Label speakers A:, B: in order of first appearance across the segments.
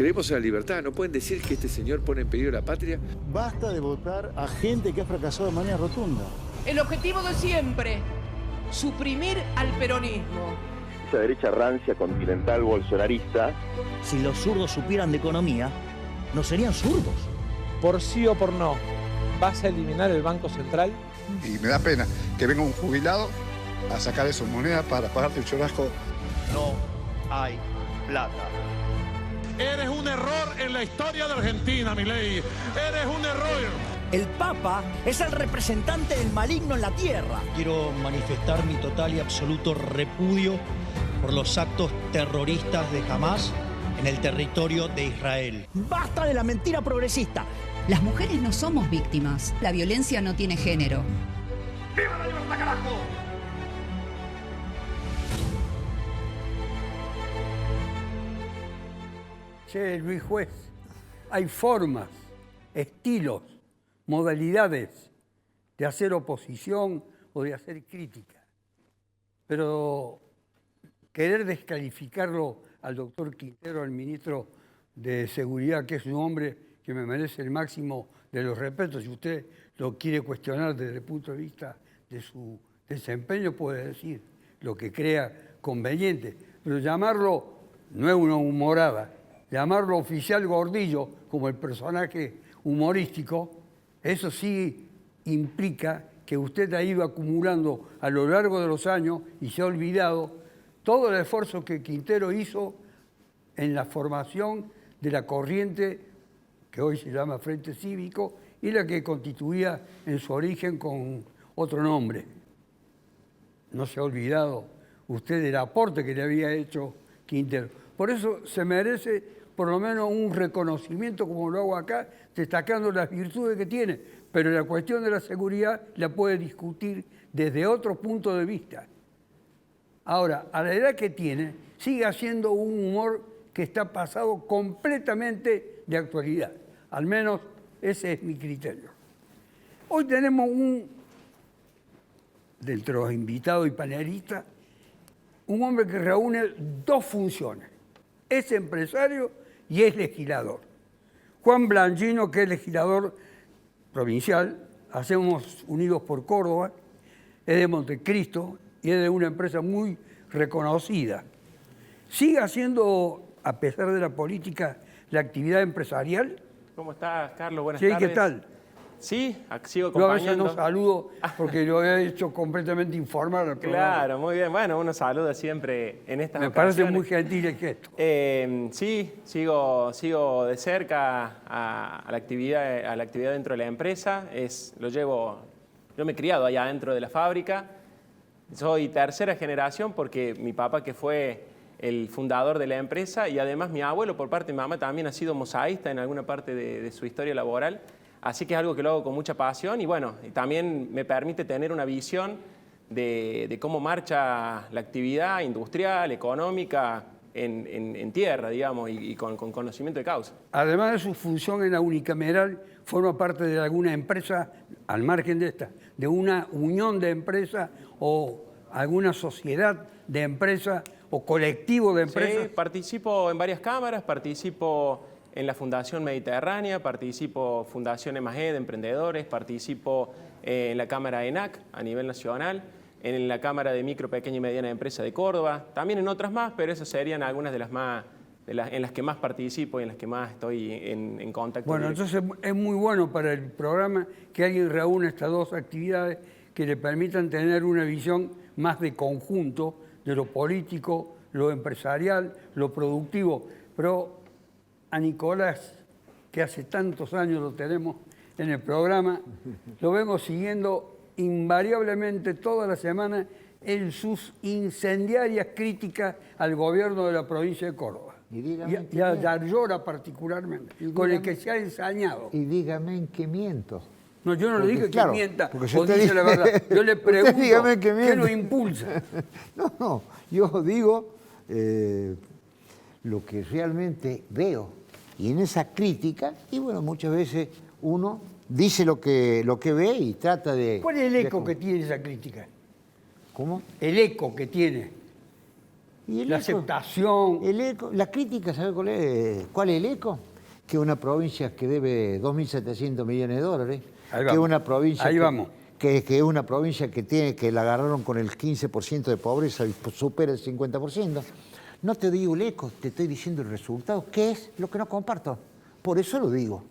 A: creemos en la libertad. ¿No pueden decir que este señor pone en peligro la patria?
B: Basta de votar a gente que ha fracasado de manera rotunda.
C: El objetivo de siempre, suprimir al peronismo.
D: Esa derecha rancia, continental, bolsonarista.
E: Si los zurdos supieran de economía, no serían zurdos.
F: Por sí o por no, ¿vas a eliminar el Banco Central?
G: Y me da pena que venga un jubilado a sacar esas monedas para pagarte el churrasco.
H: No hay plata.
I: Eres un error en la historia de Argentina, Milei. Eres un error.
E: El Papa es el representante del maligno en la tierra.
J: Quiero manifestar mi total y absoluto repudio por los actos terroristas de Hamás en el territorio de Israel.
E: Basta de la mentira progresista.
K: Las mujeres no somos víctimas. La violencia no tiene género.
I: ¡Viva la libertad, carajo!
L: Che, Luis Juez, hay formas, estilos, modalidades de hacer oposición o de hacer crítica. Pero querer descalificarlo al doctor Quintero, al ministro de Seguridad, que es un hombre que me merece el máximo de los respetos, si usted lo quiere cuestionar desde el punto de vista de su desempeño, puede decir lo que crea conveniente, pero llamarlo, no es una humorada, llamarlo oficial Gordillo como el personaje humorístico, eso sí implica que usted ha ido acumulando a lo largo de los años y se ha olvidado todo el esfuerzo que Quintero hizo en la formación de la corriente que hoy se llama Frente Cívico y la que constituía en su origen con otro nombre. No se ha olvidado usted del aporte que le había hecho Quintero. Por eso se merece por lo menos un reconocimiento, como lo hago acá, destacando las virtudes que tiene. Pero la cuestión de la seguridad la puede discutir desde otro punto de vista. Ahora, a la edad que tiene, sigue haciendo un humor que está pasado completamente de actualidad. Al menos ese es mi criterio. Hoy tenemos dentro de los invitados y panelistas, un hombre que reúne dos funciones. Es empresario y es legislador. Juan Blangino, que es legislador provincial, Hacemos Unidos por Córdoba, es de Montecristo y es de una empresa muy reconocida. ¿Sigue haciendo, a pesar de la política, la actividad empresarial?
M: ¿Cómo estás, Carlos? Buenas
L: tardes.
M: tardes.
L: ¿Qué tal?
M: Sí, sigo acompañando.
L: Yo a veces no saludo porque lo he hecho completamente informal al programa.
M: Claro, muy bien. Bueno, uno saluda siempre en estas
L: Me
M: ocasiones.
L: parece muy gentil el gesto.
M: Sí, sigo de cerca a la actividad dentro de la empresa. Yo me he criado allá dentro de la fábrica. Soy tercera generación porque mi papá, que fue el fundador de la empresa, y además mi abuelo, por parte de mi mamá, también ha sido mosaísta en alguna parte de su historia laboral. Así que es algo que lo hago con mucha pasión y bueno, y también me permite tener una visión de cómo marcha la actividad industrial, económica, en tierra, digamos, y con conocimiento de causa.
L: Además de su función en la unicameral, forma parte de alguna empresa, al margen de esta, de una unión de empresas o alguna sociedad de empresas o colectivo de empresas.
M: Sí, participo en varias cámaras, participo en la Fundación Mediterránea, participo en Fundación EMAGE de Emprendedores, participo en la Cámara ENAC a nivel nacional, en la Cámara de Micro, Pequeña y Mediana Empresa de Córdoba, también en otras más, pero esas serían algunas de en las que más participo y en las que más estoy en contacto.
L: Bueno,
M: directo.
L: entonces es muy bueno para el programa que alguien reúna estas dos actividades que le permitan tener una visión más de conjunto de lo político, lo empresarial, lo productivo, pero a Nicolás, que hace tantos años lo tenemos en el programa, lo vengo siguiendo invariablemente toda la semana en sus incendiarias críticas al gobierno de la provincia de Córdoba. Y a Yarlora particularmente, con el que se ha ensañado.
N: Y dígame en qué miento.
L: No, yo no le dije
N: claro,
L: que mienta
N: yo
L: o dice la verdad. Yo le pregunto qué lo impulsa.
N: No, yo digo lo que realmente veo. Y en esa crítica, y bueno, muchas veces uno dice lo que ve y trata de...
L: ¿Cuál es el eco que tiene esa crítica?
N: ¿Cómo?
L: El eco que tiene.
N: ¿Y
L: la aceptación.
N: El eco, la crítica, ¿sabe cuál es? ¿Cuál es el eco? Que una provincia que debe 2.700 millones de dólares, que una provincia que es una provincia que la agarraron con el 15% de pobreza y supera el 50%. No te digo el eco, te estoy diciendo el resultado, que es lo que no comparto. Por eso lo digo.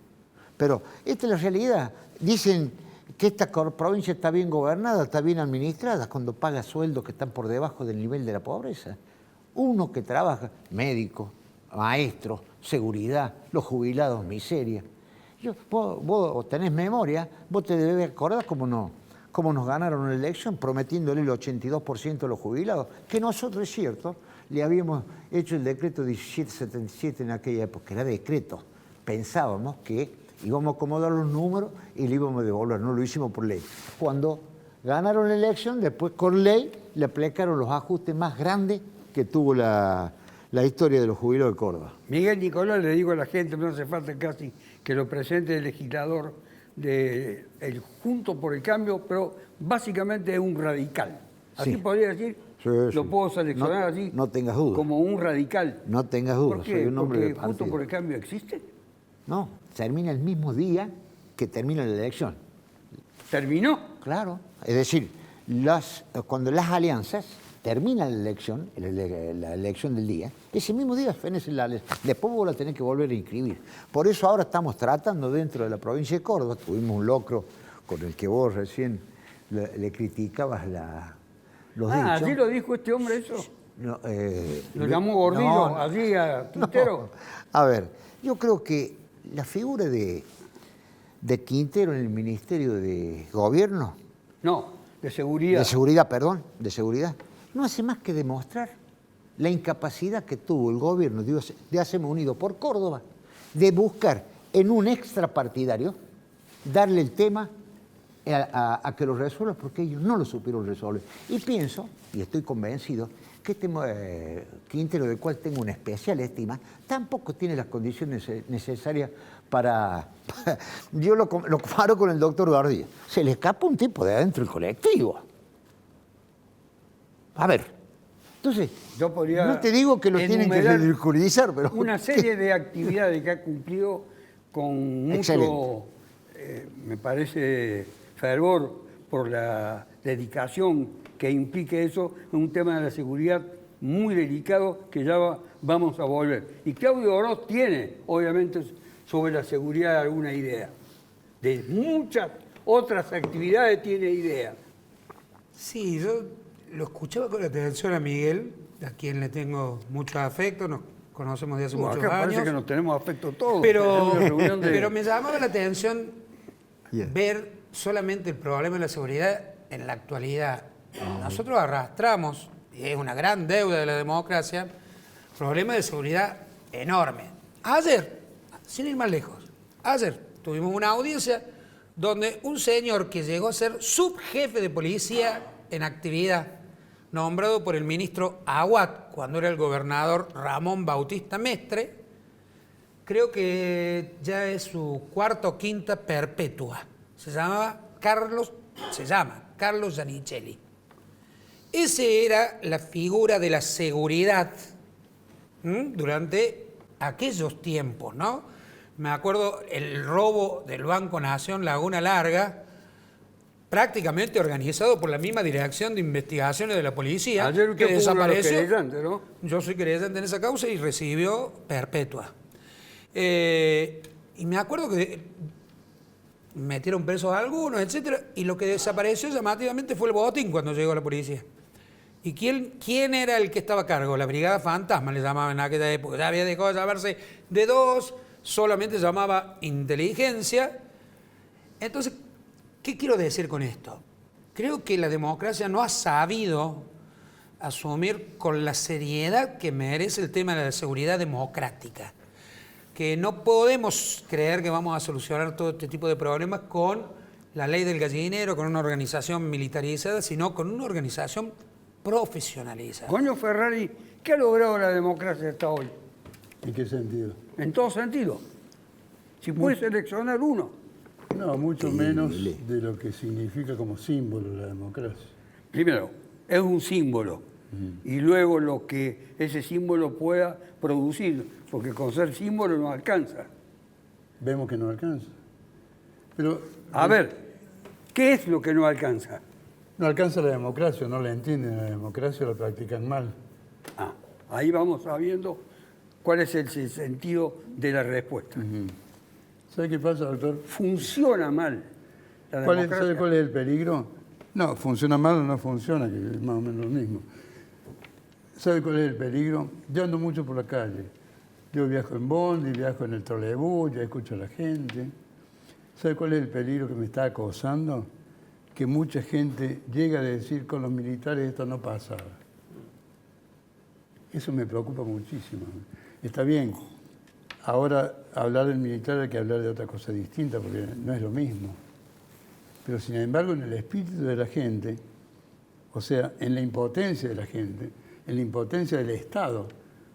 N: Pero esta es la realidad. Dicen que esta provincia está bien gobernada, está bien administrada, cuando paga sueldos que están por debajo del nivel de la pobreza. Uno que trabaja, médico, maestro, seguridad, los jubilados, miseria. Vos tenés memoria, vos te debes acordar cómo nos ganaron la elección prometiéndole el 82% de los jubilados, que nosotros, es cierto, le habíamos hecho el decreto 1777 en aquella época, era decreto. Pensábamos que íbamos a acomodar los números y le íbamos a devolver, no lo hicimos por ley. Cuando ganaron la elección, después con ley le aplicaron los ajustes más grandes que tuvo la historia de los jubilados de Córdoba.
L: Miguel Nicolás, le digo a la gente, no hace falta casi que lo presente el legislador del Juntos por el Cambio, pero básicamente es un radical. Así podría decir, lo puedo seleccionar así.
N: No tengas duda.
L: Como un radical.
N: No tengas duda.
L: ¿Por qué?
N: Soy un hombre de
L: ¿Porque Juntos por el Cambio existe?
N: No, termina el mismo día que termina la elección.
L: ¿Terminó?
N: Claro. Es decir, cuando las alianzas terminan la elección del día, ese mismo día fenece la elección. Después vos la tenés que volver a inscribir. Por eso ahora estamos tratando dentro de la provincia de Córdoba, tuvimos un locro con el que vos recién le criticabas los dichos.
L: ¿Así lo dijo este hombre eso?
N: No,
L: ¿Lo llamó Gordillo allí a Quintero?
N: No. A ver, yo creo que la figura de Quintero en el Ministerio de Gobierno...
L: No, de Seguridad.
N: De Seguridad, perdón, de Seguridad. No hace más que demostrar la incapacidad que tuvo el gobierno de Hacemos Unidos por Córdoba de buscar en un extrapartidario darle el tema a que lo resuelva, porque ellos no lo supieron resolver. Y pienso, y estoy convencido, que Quintero, del cual tengo una especial estima, tampoco tiene las condiciones necesarias para... Yo lo comparo con el doctor Gordillo. Se le escapa un tipo de adentro del colectivo. A ver, entonces,
L: yo podría
N: no te digo que lo tienen que ridiculizar, pero...
L: Una serie de actividades que ha cumplido con mucho, me parece, fervor por la dedicación que implique eso, en un tema de la seguridad muy delicado que ya vamos a volver. Y Claudio Oroz tiene, obviamente, sobre la seguridad alguna idea. De muchas otras actividades tiene idea.
O: Sí, yo lo escuchaba con atención a Miguel, a quien le tengo mucho afecto, nos conocemos de hace muchos años.
L: Parece que nos tenemos afecto todos.
O: Pero me llamaba la atención ver solamente el problema de la seguridad en la actualidad. Nosotros arrastramos, y es una gran deuda de la democracia, problemas de seguridad enorme. Ayer, sin ir más lejos, ayer tuvimos una audiencia donde un señor que llegó a ser subjefe de policía en actividad, nombrado por el ministro Aguad, cuando era el gobernador Ramón Bautista Mestre, creo que ya es su cuarta o quinta perpetua. Se llama Carlos Giannicelli. Esa era la figura de la seguridad durante aquellos tiempos, ¿no? Me acuerdo el robo del Banco Nación Laguna Larga, prácticamente organizado por la misma Dirección de Investigaciones de la Policía,
L: ayer
O: que desapareció.
L: ¿No?
O: Yo soy creyente en esa causa y recibió perpetua. Y me acuerdo que metieron presos a algunos, etcétera, y lo que desapareció llamativamente fue el botín cuando llegó la policía. ¿Y quién era el que estaba a cargo? La Brigada Fantasma le llamaban en aquella época. Ya había dejado de llamarse D2, solamente se llamaba Inteligencia. Entonces, ¿qué quiero decir con esto? Creo que la democracia no ha sabido asumir con la seriedad que merece el tema de la seguridad democrática. Que no podemos creer que vamos a solucionar todo este tipo de problemas con la ley del gallinero, con una organización militarizada, sino con una organización profesionalizada.
L: Coño Ferrari, ¿qué ha logrado la democracia hasta hoy?
B: ¿En qué sentido?
L: En todo sentido. Si puede seleccionar uno.
B: No, mucho menos de lo que significa como símbolo la democracia.
L: Primero, es un símbolo. y luego lo que ese símbolo pueda producir, porque con ser símbolo no alcanza.
P: Vemos que no alcanza. Pero,
L: a ver, ¿qué es lo que no alcanza?
P: No alcanza la democracia, no la entienden la democracia, la practican mal.
L: Ahí vamos sabiendo cuál es el sentido de la respuesta.
P: ¿Sabe qué pasa, doctor?
L: Funciona mal la democracia.
P: ¿Sabe cuál es el peligro? No, funciona mal o no funciona, que es más o menos lo mismo. ¿Sabe cuál es el peligro? Yo ando mucho por la calle. Yo viajo en bondi, viajo en el trolebús, ya escucho a la gente. ¿Sabe cuál es el peligro que me está acosando? Que mucha gente llega a decir con los militares esto no pasaba. Eso me preocupa muchísimo. Está bien, ahora hablar del militar hay que hablar de otra cosa distinta porque no es lo mismo. Pero sin embargo en el espíritu de la gente, o sea, en la impotencia de la gente, en la impotencia del Estado,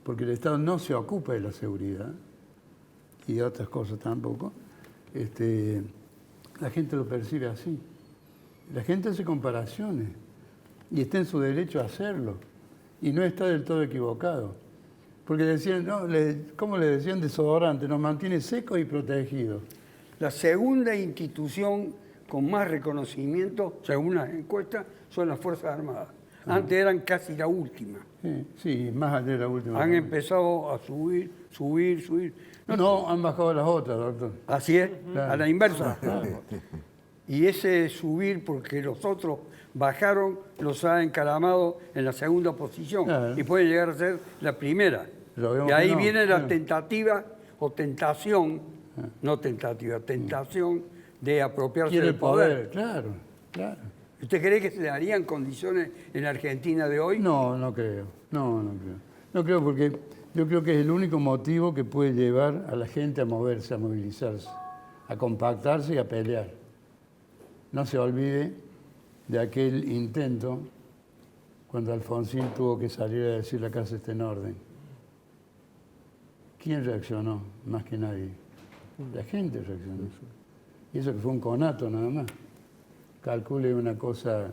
P: porque el Estado no se ocupa de la seguridad y de otras cosas tampoco, la gente lo percibe así. La gente hace comparaciones y está en su derecho a hacerlo y no está del todo equivocado. Porque decían, no, ¿cómo le decían? Desodorante, nos mantiene secos y protegidos.
L: La segunda institución con más reconocimiento, según las encuestas, son las Fuerzas Armadas. Antes eran casi la última.
P: Sí, más allá de la última.
L: Han empezado a subir.
P: No, han bajado las otras, doctor.
L: Así es,
P: claro.
L: A la inversa.
P: Claro.
L: Y ese subir, porque los otros bajaron, los ha encaramado en la segunda posición. Claro. Y puede llegar a ser la primera. Y ahí viene la tentativa o tentación, no tentativa, tentación de apropiarse del poder.
P: Claro.
L: ¿Usted cree que se le darían condiciones en la Argentina de hoy?
P: No creo. No creo porque yo creo que es el único motivo que puede llevar a la gente a moverse, a movilizarse, a compactarse y a pelear. No se olvide de aquel intento cuando Alfonsín tuvo que salir a decir la casa está en orden. ¿Quién reaccionó? Más que nadie. La gente reaccionó. Y eso que fue un conato nada más. Calcule una cosa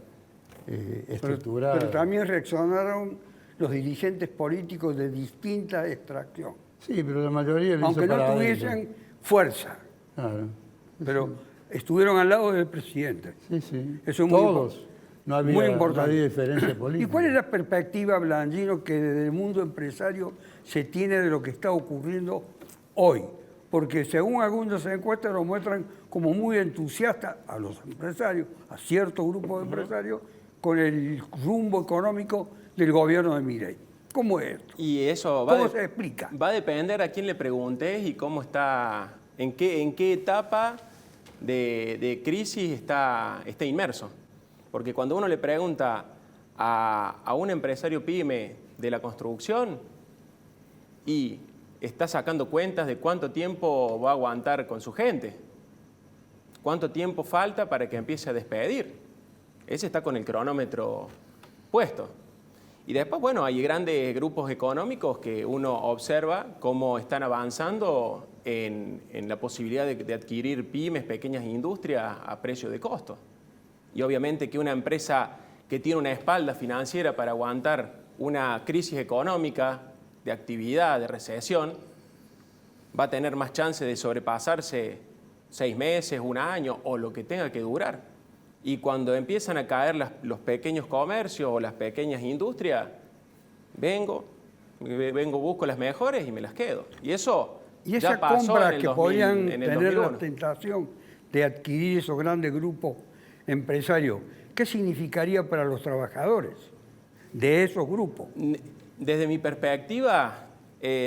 P: estructurada.
L: Pero también reaccionaron los dirigentes políticos de distinta extracción.
P: Sí, pero la mayoría lo
L: aunque
P: hizo para
L: no tuviesen fuerza.
P: Claro.
L: Pero estuvieron al lado del presidente.
P: Sí.
L: Eso es
P: todos. No había,
L: muy importante.
P: No había diferencia política.
L: ¿Y cuál es la perspectiva, Blandino, que desde el mundo empresario se tiene de lo que está ocurriendo hoy? Porque según algunas encuestas lo muestran como muy entusiastas a los empresarios, a cierto grupo de empresarios, con el rumbo económico del gobierno de Milei. ¿Cómo es esto?
M: Y eso
L: ¿Cómo se explica?
M: Va a depender a quién le preguntes y cómo está, en qué etapa de crisis está inmerso. Porque cuando uno le pregunta a un empresario pyme de la construcción y está sacando cuentas de cuánto tiempo va a aguantar con su gente, cuánto tiempo falta para que empiece a despedir. Ese está con el cronómetro puesto. Y después, bueno, hay grandes grupos económicos que uno observa cómo están avanzando en la posibilidad de adquirir pymes, pequeñas industrias a precio de costo. Y obviamente que una empresa que tiene una espalda financiera para aguantar una crisis económica, de actividad, de recesión, va a tener más chance de sobrepasarse 6 meses, 1 año o lo que tenga que durar. Y cuando empiezan a caer los pequeños comercios o las pequeñas industrias, vengo, busco las mejores y me las quedo. Y eso
L: y esa
M: ya pasó
L: compra
M: en el
L: que
M: 2000,
L: podían
M: en el
L: tener
M: 2001.
L: la tentación de adquirir esos grandes grupos empresarios, ¿qué significaría para los trabajadores de esos grupos?
M: Desde mi perspectiva,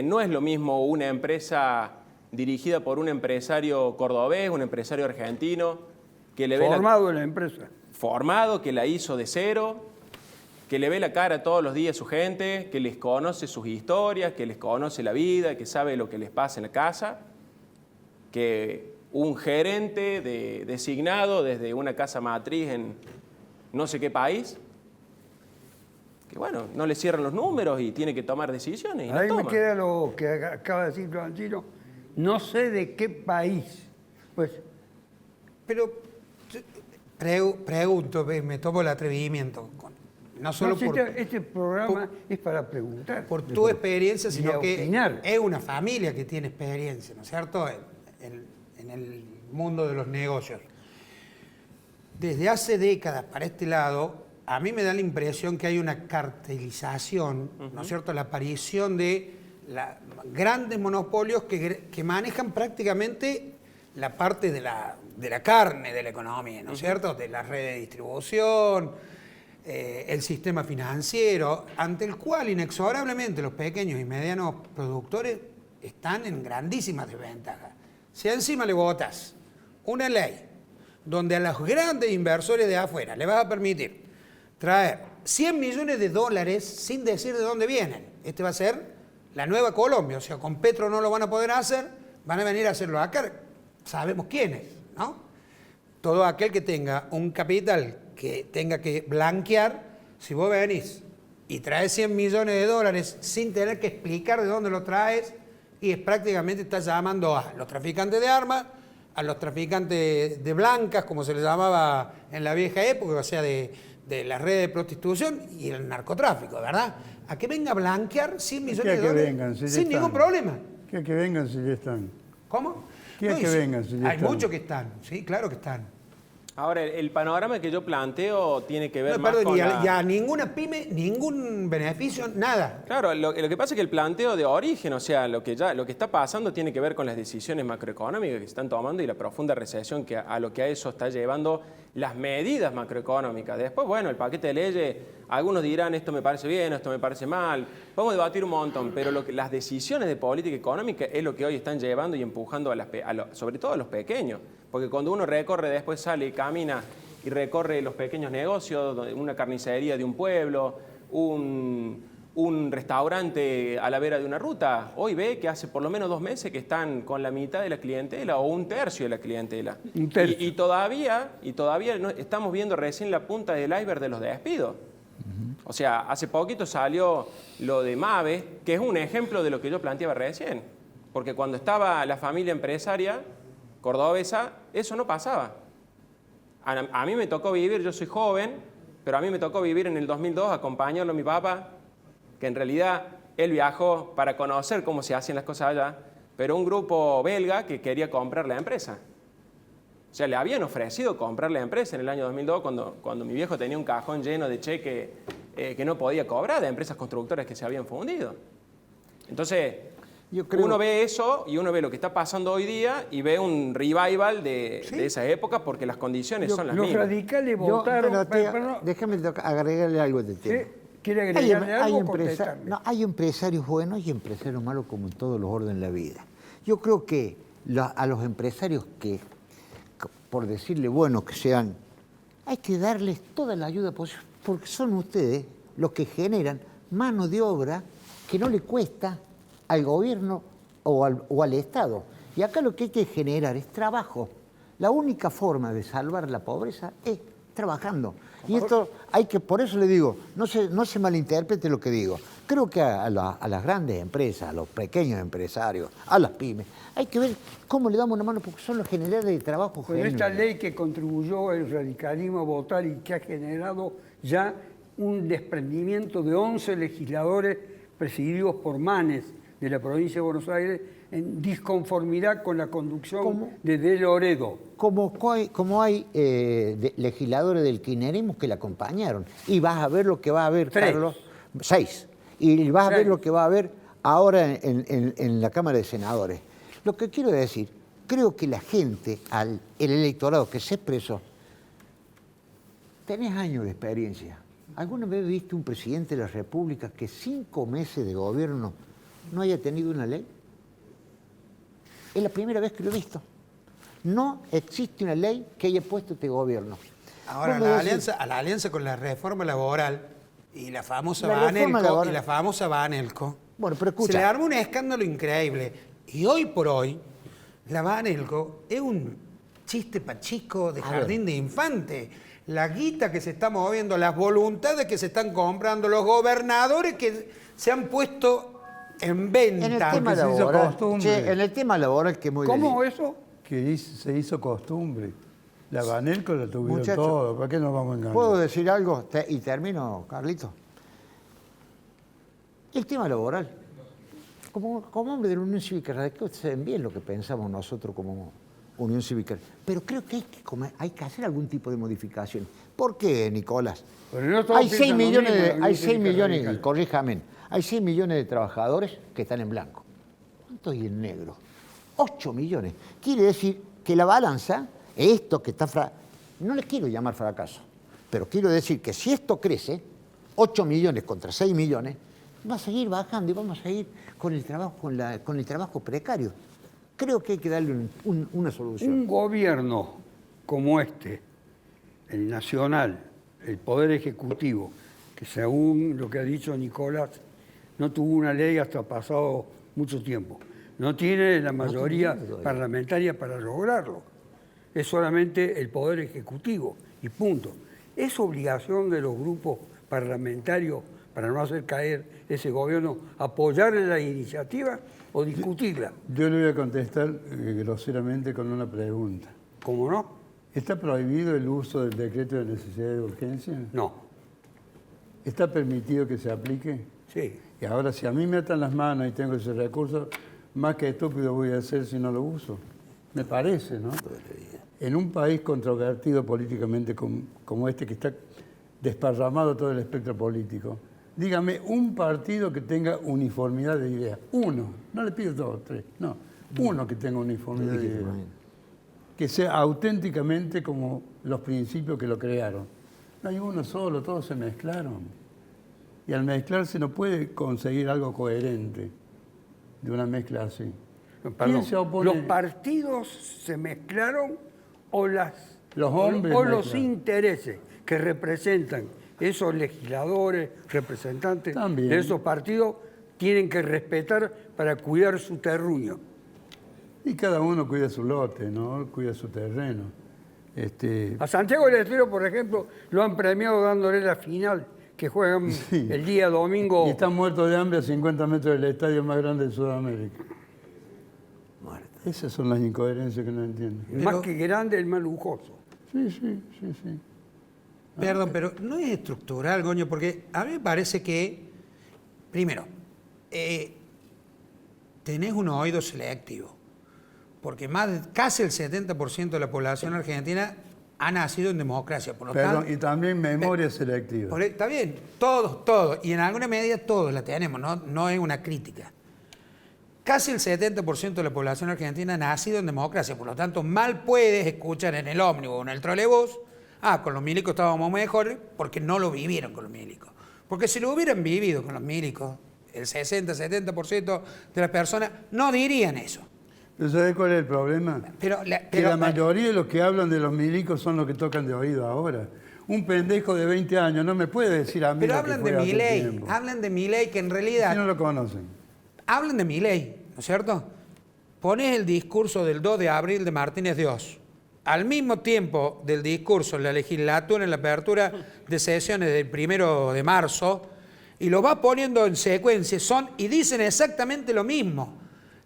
M: no es lo mismo una empresa dirigida por un empresario cordobés, un empresario argentino, que le ve
L: formado en la empresa.
M: Formado, que la hizo de cero, que le ve la cara todos los días a su gente, que les conoce sus historias, que les conoce la vida, que sabe lo que les pasa en la casa, que un gerente designado desde una casa matriz en no sé qué país, que bueno, no le cierran los números y tiene que tomar decisiones. Y
L: ahí
M: no
L: me
M: toma.
L: queda lo que acaba de decir Blandino, no sé de qué país. Pues,
O: pero pregunto, me tomo el atrevimiento. No solo por...
L: Este programa es para preguntar.
O: Por tu experiencia, sino que
L: opinar.
O: es una familia que tiene experiencia, ¿no es cierto?, en el mundo de los negocios. Desde hace décadas para este lado, a mí me da la impresión que hay una cartelización, ¿no es cierto?, la aparición de grandes monopolios que manejan prácticamente la parte de la carne de la economía, ¿no es cierto?, de la red de distribución, el sistema financiero, ante el cual inexorablemente los pequeños y medianos productores están en grandísimas desventajas. Si encima le votas una ley donde a los grandes inversores de afuera le vas a permitir traer 100 millones de dólares sin decir de dónde vienen, este va a ser la nueva Colombia, o sea, con Petro no lo van a poder hacer, van a venir a hacerlo acá, sabemos quiénes, ¿no? Todo aquel que tenga un capital que tenga que blanquear, si vos venís y traes 100 millones de dólares sin tener que explicar de dónde lo traes, y es prácticamente estás llamando a los traficantes de armas, a los traficantes de blancas, como se les llamaba en la vieja época, o sea, de la red de prostitución y el narcotráfico, ¿verdad? A que venga a blanquear 100 millones de dólares sin ningún problema.
P: Que vengan si ya están.
O: ¿Cómo?
P: Que vengan si ya
O: hay
P: están.
O: muchos que están, sí, claro que están.
M: Ahora, el panorama que yo planteo tiene que ver
O: No,
M: más
O: perdón,
M: con
O: ya ninguna pyme, ningún beneficio, nada.
M: Claro, lo que pasa es que el planteo de origen, o sea, lo que está pasando tiene que ver con las decisiones macroeconómicas que se están tomando y la profunda recesión a lo que a eso está llevando las medidas macroeconómicas. Después, bueno, el paquete de leyes, algunos dirán esto me parece bien, esto me parece mal, podemos debatir un montón, pero las decisiones de política económica es lo que hoy están llevando y empujando sobre todo a los pequeños. Porque cuando uno recorre, después sale y camina y recorre los pequeños negocios, una carnicería de un pueblo, un restaurante a la vera de una ruta, hoy ve que hace por lo menos 2 meses que están con la mitad de la clientela o 1/3 de la clientela. Y todavía no, estamos viendo recién la punta del iceberg de los despidos. O sea, hace poquito salió lo de Mave, que es un ejemplo de lo que yo planteaba recién. Porque cuando estaba la familia empresaria cordobesa, eso no pasaba. A mí me tocó vivir, yo soy joven, pero a mí me tocó vivir en el 2002, acompañarlo a mi papá, que en realidad él viajó para conocer cómo se hacían las cosas allá, pero un grupo belga que quería comprar la empresa. O sea, le habían ofrecido comprar la empresa en el año 2002 cuando mi viejo tenía un cajón lleno de cheques que no podía cobrar de empresas constructoras que se habían fundido. Entonces, uno ve eso y uno ve lo que está pasando hoy día y ve un revival de esa época porque las condiciones son las mismas.
L: Los radicales votaron...
N: Déjame agregarle algo de tema.
L: ¿Sí? ¿Quiere agregarle algo?
N: Hay empresarios buenos y empresarios malos como en todos los órdenes de la vida. Yo creo que a los empresarios que, por decirle bueno que sean, hay que darles toda la ayuda posible, porque son ustedes los que generan mano de obra que no le cuesta al gobierno o al Estado. Y acá lo que hay que generar es trabajo. La única forma de salvar la pobreza es trabajando. Y esto por eso le digo, no se malinterprete lo que digo. Creo que a las grandes empresas, a los pequeños empresarios, a las pymes, hay que ver cómo le damos una mano porque son los generadores de trabajo.
L: Con esta ley que contribuyó el radicalismo a votar y que ha generado ya un desprendimiento de 11 legisladores presididos por Manes de la provincia de Buenos Aires en disconformidad con la conducción de Loredo.
N: Como hay legisladores del kirchnerismo que la acompañaron. Y vas a ver lo que va a haber,
L: 3.
N: Carlos. 6. Y vas a ver lo que va a haber ahora en la Cámara de Senadores. Lo que quiero decir, creo que la gente, el electorado que se expresó, tenés años de experiencia. ¿Alguna vez viste un presidente de la República que 5 meses de gobierno no haya tenido una ley? Es la primera vez que lo he visto. No existe una ley que haya puesto este gobierno.
O: Ahora, a la alianza con la reforma laboral y la famosa Banelco,
N: bueno, pero escucha,
O: se le arma un escándalo increíble. Y hoy por hoy, la Banelco es un chiste pachico de jardín de infante. La guita que se está moviendo, las voluntades que se están comprando, los gobernadores que se han puesto en venta.
N: En el tema laboral, que muy
L: ¿Cómo eso?
P: Que se hizo costumbre. La Banelco la tuvieron
N: Muchachos,
P: todo, ¿para qué nos vamos a engañar?
N: ¿Puedo decir algo? Y termino, Carlito. El tema laboral. Como hombre de la Unión Cívica Radical, ustedes saben bien lo que pensamos nosotros como Unión Cívica. Pero creo que hay que hacer algún tipo de modificación. ¿Por qué, Nicolás? Hay 6 millones, y corríjame, hay 6 millones de trabajadores que están en blanco. ¿Cuántos hay en negro? 8 millones. Quiere decir que la balanza, esto que está... No les quiero llamar fracaso, pero quiero decir que si esto crece, 8 millones contra 6 millones, va a seguir bajando y vamos a seguir con el trabajo, con el trabajo precario. Creo que hay que darle una solución.
L: Un gobierno como este, el nacional, el Poder Ejecutivo, que según lo que ha dicho Nicolás, no tuvo una ley hasta pasado mucho tiempo. No tiene la mayoría parlamentaria para lograrlo. Es solamente el Poder Ejecutivo y punto. Es obligación de los grupos parlamentarios, para no hacer caer ese gobierno, apoyarle la iniciativa o discutirla.
P: Yo le voy a contestar groseramente con una pregunta.
L: ¿Cómo no?
P: ¿Está prohibido el uso del decreto de necesidad de urgencia?
L: No.
P: ¿Está permitido que se aplique?
L: Sí.
P: Y ahora, si a mí me atan las manos y tengo ese recurso, más que estúpido voy a hacer si no lo uso. Me parece, ¿no? En un país controvertido políticamente como este, que está desparramado todo el espectro político, dígame un partido que tenga uniformidad de ideas. Uno. No le pido 2 o 3. No. Uno que tenga uniformidad de ideas. Que sea auténticamente como los principios que lo crearon. No hay uno solo, todos se mezclaron. Y al mezclarse no puede conseguir algo coherente de una mezcla así.
L: Perdón, ¿los partidos se mezclaron o
P: los hombres
L: los intereses que representan esos legisladores, representantes de esos partidos, tienen que respetar para cuidar su terruño?
P: Y cada uno cuida su lote, ¿no? Cuida su terreno.
L: A Santiago del Estero, por ejemplo, lo han premiado dándole la final que juegan el día domingo.
P: Y están muertos de hambre a 50 metros del estadio más grande de Sudamérica. Esas son las incoherencias que no entiendo.
L: Más que grande, el más lujoso.
P: Sí.
O: Perdón, pero no es estructural, Goño, porque a mí me parece que, primero, tenés un oído selectivo, porque casi el 70% de la población argentina ha nacido en democracia. Por lo tanto,
P: y también memoria selectiva.
O: Está bien, todos, y en alguna medida todos la tenemos, no es una crítica. Casi el 70% de la población argentina ha nacido en democracia, por lo tanto, mal puedes escuchar en el ómnibus o en el trolebús, con los milicos estábamos mejores, porque no lo vivieron con los milicos. Porque si lo hubieran vivido con los milicos, el 60-70% de las personas no dirían eso.
P: ¿Pero sabés cuál es el problema? Que la mayoría de los que hablan de los milicos son los que tocan de oído ahora. Un pendejo de 20 años no me puede decir a mí.
O: Pero hablan de Milei, que en realidad...
P: Si no lo conocen.
O: Hablan de Milei, ¿no es cierto? Pones el discurso del 2 de abril de Martínez Dios, al mismo tiempo del discurso en la legislatura, en la apertura de sesiones del 1 de marzo, y lo vas poniendo en secuencia, y dicen exactamente lo mismo.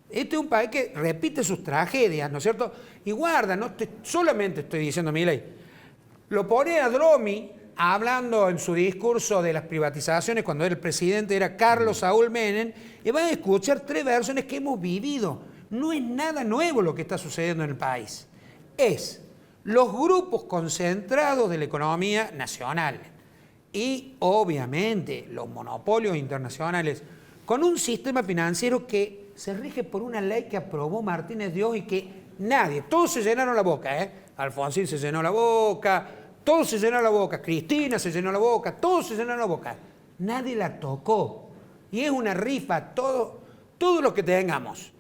O: Este es un país que repite sus tragedias, ¿no es cierto? Y guarda, solamente estoy diciendo Milei. Lo pone a Dromi hablando en su discurso de las privatizaciones cuando el presidente era Carlos Saúl Menem, y van a escuchar 3 versiones que hemos vivido. No es nada nuevo lo que está sucediendo en el país. Es los grupos concentrados de la economía nacional y, obviamente, los monopolios internacionales con un sistema financiero que se rige por una ley que aprobó Martínez Dios y que todos se llenaron la boca, Alfonsín se llenó la boca, todos se llenaron la boca, Cristina se llenó la boca, todos se llenaron la boca. Nadie la tocó. Y es una rifa, todo lo que tengamos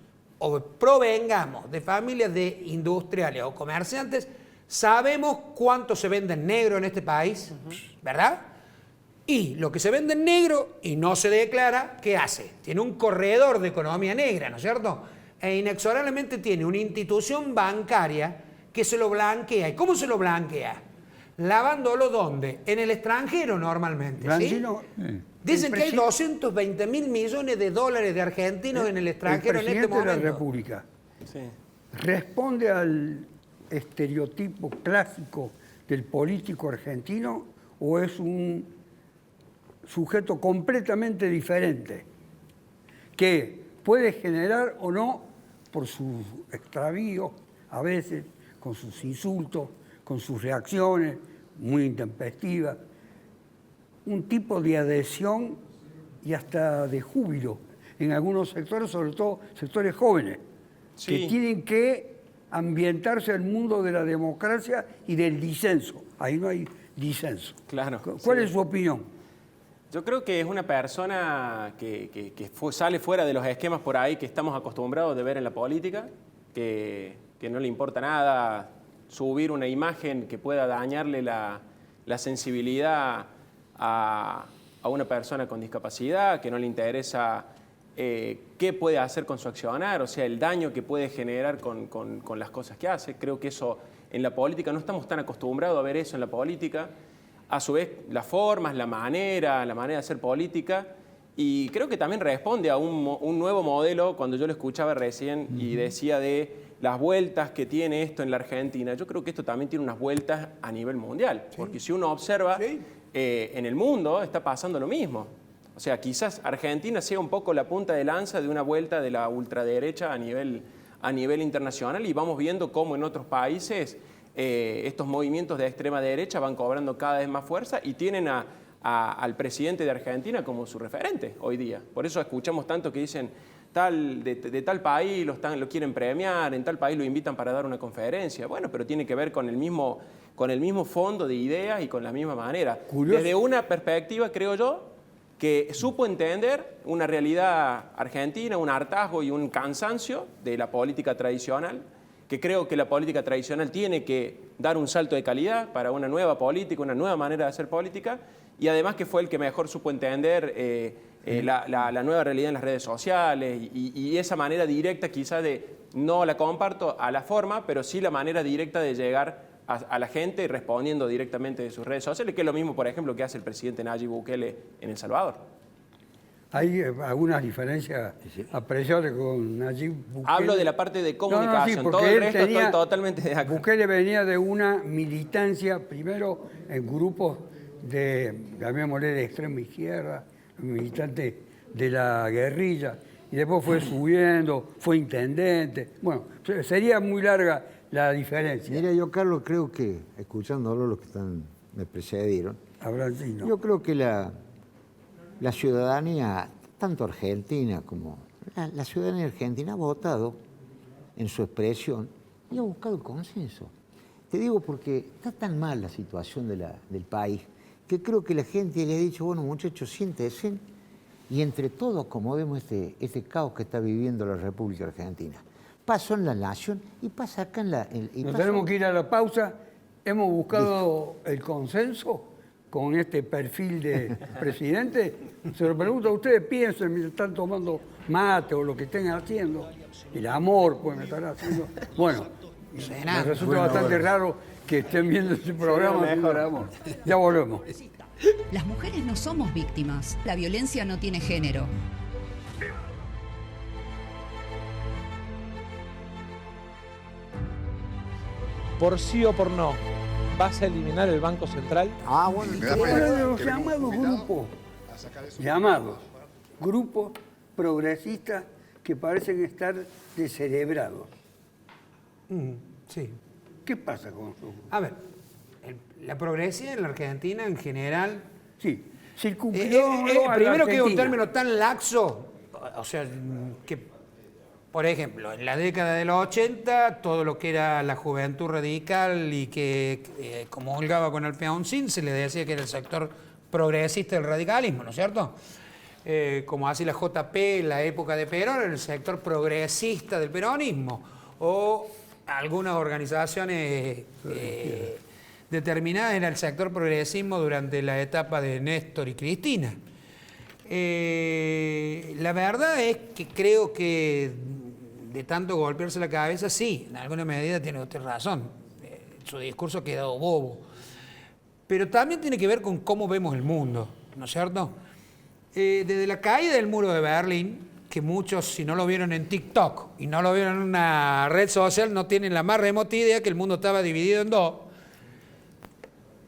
O: o provengamos de familias de industriales o comerciantes, sabemos cuánto se vende en negro en este país, ¿verdad? Y lo que se vende en negro y no se declara, ¿qué hace? Tiene un corredor de economía negra, ¿no es cierto? E inexorablemente tiene una institución bancaria que se lo blanquea. ¿Y cómo se lo blanquea? Lavándolo, ¿dónde? En el extranjero normalmente, ¿sí? Dicen que hay 220 mil millones de dólares de argentinos en el extranjero en este momento.
L: El presidente de la República responde al estereotipo clásico del político argentino o es un sujeto completamente diferente que puede generar o no, por sus extravíos, a veces, con sus insultos, con sus reacciones muy intempestivas, un tipo de adhesión y hasta de júbilo en algunos sectores, sobre todo sectores jóvenes, que tienen que ambientarse al mundo de la democracia y del disenso. Ahí no hay disenso.
M: Claro.
L: ¿Cuál es su opinión?
M: Yo creo que es una persona que sale fuera de los esquemas por ahí que estamos acostumbrados de ver en la política, que no le importa nada subir una imagen que pueda dañarle la sensibilidad a una persona con discapacidad, que no le interesa qué puede hacer con su accionar, o sea, el daño que puede generar con las cosas que hace. Creo que eso en la política, no estamos tan acostumbrados a ver eso en la política. A su vez, las formas, la manera de hacer política, y creo que también responde a un nuevo modelo. Cuando yo lo escuchaba recién y decía de las vueltas que tiene esto en la Argentina, yo creo que esto también tiene unas vueltas a nivel mundial, porque si uno observa, en el mundo está pasando lo mismo. O sea, quizás Argentina sea un poco la punta de lanza de una vuelta de la ultraderecha a nivel internacional, y vamos viendo cómo en otros países estos movimientos de extrema derecha van cobrando cada vez más fuerza y tienen al presidente de Argentina como su referente hoy día. Por eso escuchamos tanto que dicen de tal país lo quieren premiar, en tal país lo invitan para dar una conferencia. Bueno, pero tiene que ver con el mismo fondo de ideas y con la misma manera. Curioso. Desde una perspectiva, creo yo, que supo entender una realidad argentina, un hartazgo y un cansancio de la política tradicional, que creo que la política tradicional tiene que dar un salto de calidad para una nueva política, una nueva manera de hacer política, y además que fue el que mejor supo entender la nueva realidad en las redes sociales y esa manera directa quizás no la comparto a la forma, pero sí la manera directa de llegar a la gente respondiendo directamente de sus redes sociales, que es lo mismo, por ejemplo, que hace el presidente Nayib Bukele en El Salvador.
L: Hay algunas diferencias apreciables con Nayib Bukele.
M: Hablo de la parte de comunicación, todo el resto estoy totalmente de acuerdo.
L: Bukele venía de una militancia, primero en grupos llamémosle de extrema izquierda, militantes de la guerrilla, y después fue subiendo, fue intendente. Bueno, sería muy larga la diferencia.
N: Mira, yo, Carlos, creo que, escuchándolo los que me precedieron, yo creo que la ciudadanía, tanto argentina como la ciudadanía argentina, ha votado en su expresión y ha buscado el consenso. Te digo porque está tan mal la situación del país que creo que la gente le ha dicho, bueno, muchachos, siéntense y entre todos acomodemos este caos que está viviendo la República Argentina. Pasó en la nación y pasa acá en la...
L: Nos tenemos que ir a la pausa. Hemos buscado el consenso con este perfil de presidente. Se lo pregunto a ustedes, piensen, mientras están tomando mate o lo que estén haciendo. El amor pueden estar haciendo. Bueno, me resulta bastante raro que estén viendo este programa. Mejor amor. Ya volvemos.
K: Las mujeres no somos víctimas. La violencia no tiene género.
F: Por sí o por no, ¿vas a eliminar el Banco Central?
L: Bueno, los llamados grupos progresistas que parecen estar descerebrados.
O: Sí.
L: ¿Qué pasa con eso?
O: A ver, la progresía en la Argentina en general...
L: Sí, circunscribió
O: primero que es un término tan laxo, o sea, que... Por ejemplo, en la década de los 80, todo lo que era la juventud radical y que comulgaba con el peoncín, se le decía que era el sector progresista del radicalismo, ¿no es cierto? Como así la JP en la época de Perón, era el sector progresista del peronismo, o algunas organizaciones determinadas era el sector progresismo durante la etapa de Néstor y Cristina. La verdad es que creo que de tanto golpearse la cabeza, sí, en alguna medida tiene usted razón. Su discurso ha quedado bobo. Pero también tiene que ver con cómo vemos el mundo, ¿no es cierto? Desde la caída del muro de Berlín, que muchos, si no lo vieron en TikTok y no lo vieron en una red social, no tienen la más remota idea que el mundo estaba dividido en dos.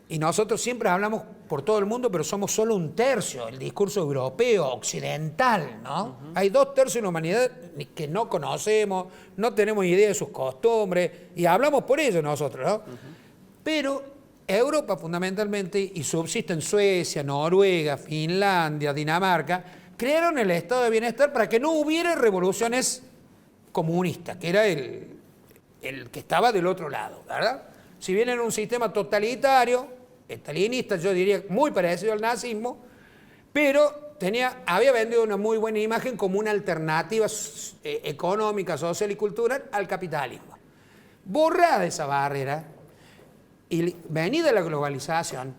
O: Y nosotros siempre hablamos por todo el mundo, pero somos solo un tercio, el discurso europeo, occidental, ¿no? Hay 2/3 de la humanidad que no conocemos, no tenemos idea de sus costumbres, y hablamos por ello nosotros, ¿no? Pero Europa fundamentalmente, y subsisten Suecia, Noruega, Finlandia, Dinamarca, crearon el estado de bienestar para que no hubiera revoluciones comunistas, que era el que estaba del otro lado, ¿verdad? Si bien era un sistema totalitario, estalinista, yo diría muy parecido al nazismo, pero había vendido una muy buena imagen como una alternativa económica, social y cultural al capitalismo. Borrada esa barrera y venida la globalización,